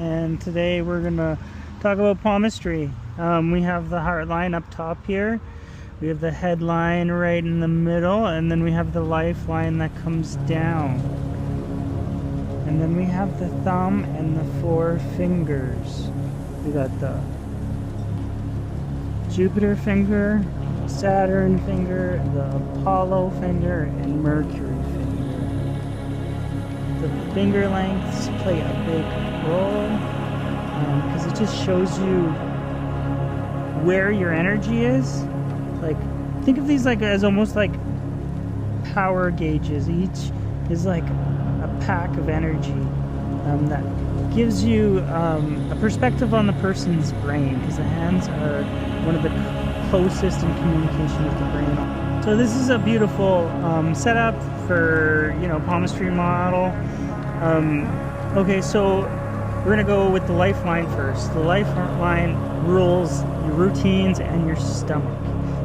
and today we're gonna talk about palmistry. We have the heart line up top here, we have the headline right in the middle, and then we have the lifeline that comes down, and then we have the thumb and the four fingers. We got the Jupiter finger, Saturn finger, the Apollo finger, and Mercury finger. The finger lengths play a big role because it just shows you where your energy is. Like, think of these like as almost like power gauges. Each is like a pack of energy that gives you a perspective on the person's brain, because the hands are one of the closest in communication with the brain. So this is a beautiful setup for, palmistry model. Okay, so we're gonna go with the lifeline first. The lifeline rules your routines and your stomach.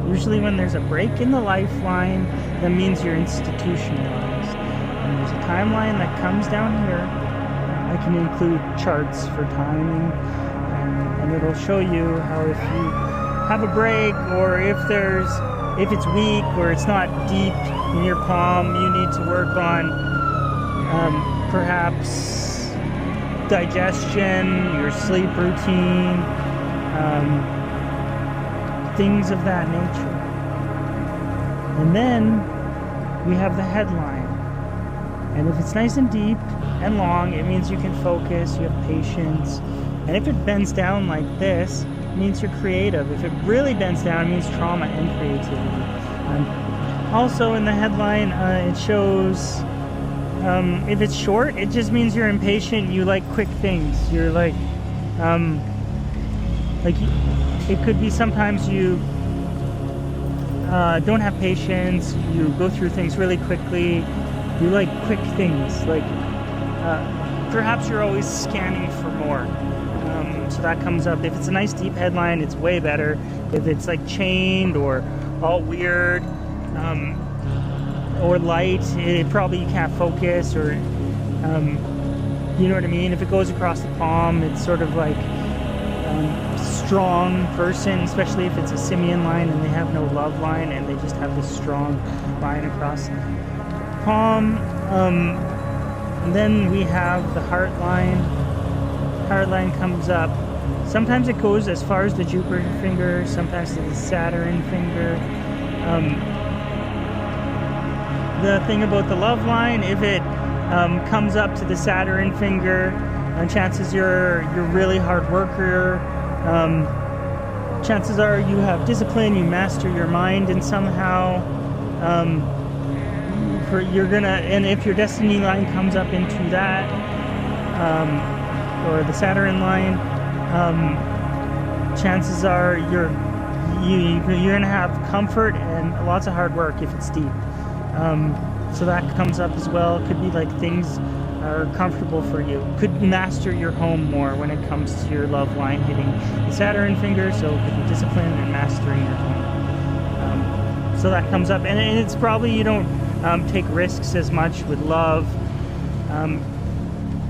Usually when there's a break in the lifeline, that means you're institutionalized. And there's a timeline that comes down here. I can include charts for timing, and it'll show you how if you have a break, or if it's weak or it's not deep in your palm, you need to work on perhaps digestion, your sleep routine, things of that nature. And then we have the headline, and if it's nice and deep and long, it means you can focus, you have patience. And if it bends down like this, it means you're creative. If it really bends down, it means trauma and creativity. Also in the headline, it shows if it's short, it just means you're impatient, you like quick things. You're like it could be sometimes you don't have patience, you go through things really quickly, you like quick things, like perhaps you're always scanning for more. So that comes up. If it's a nice deep headline, it's way better. If it's like chained or all weird or light, it probably you can't focus, or you know what I mean. If it goes across the palm, it's sort of like strong person, especially if it's a simian line and they have no love line and they just have this strong line across the palm. And then we have the heart line. Heart line comes up. Sometimes it goes as far as the Jupiter finger, sometimes to the Saturn finger. The thing about the love line, if it comes up to the Saturn finger, chances you're really hard worker. Chances are you have discipline, you master your mind, and somehow and if your destiny line comes up into that, or the Saturn line, chances are you're gonna have comfort and lots of hard work if it's deep. So that comes up as well. It could be like things are comfortable for you. Could master your home more when it comes to your love line hitting the Saturn finger. So it could be discipline and mastering your home. So that comes up, and it's probably you don't take risks as much with love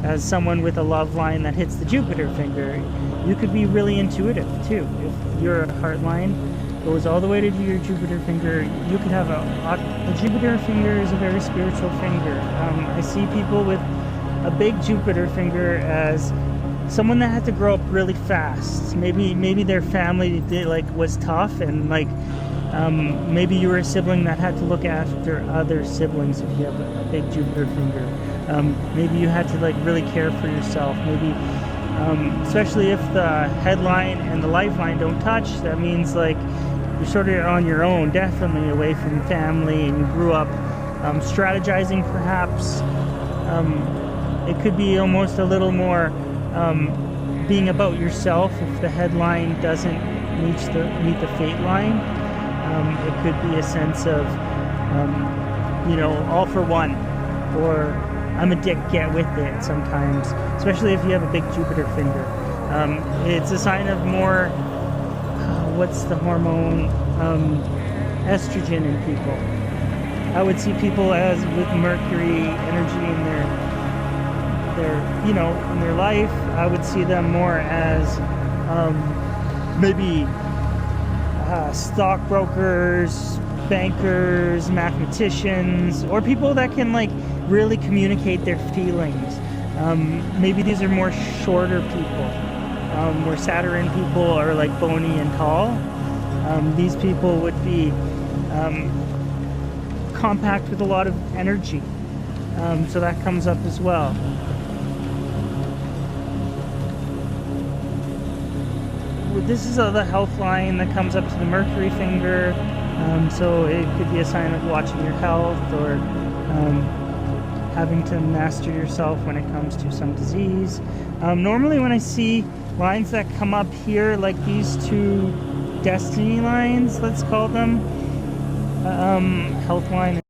as someone with a love line that hits the Jupiter finger. You could be really intuitive too. If your heart line goes all the way to your Jupiter finger, you could have the Jupiter finger is a very spiritual finger. I see people with a big Jupiter finger as someone that had to grow up really fast. Maybe their family was tough, and maybe you were a sibling that had to look after other siblings if you have a big Jupiter finger. Maybe you had to really care for yourself. Maybe especially if the headline and the lifeline don't touch, that means you're sort of on your own, definitely away from family, and you grew up strategizing perhaps. It could be almost a little more being about yourself if the headline doesn't meet the fate line. It could be a sense of all for one, or I'm a dick, get with it sometimes, especially if you have a big Jupiter finger. It's a sign of more, what's the hormone? Estrogen in people. I would see people as with Mercury energy in you know, in their life. I would see them more as maybe stockbrokers, bankers, mathematicians, or people that can like really communicate their feelings. Maybe these are more shorter people, where Saturn people are like bony and tall. These people would be compact with a lot of energy. So that comes up as well. This is the health line that comes up to the Mercury finger. So it could be a sign of watching your health, or having to master yourself when it comes to some disease. Normally when I see lines that come up here, like these two destiny lines, let's call them, health line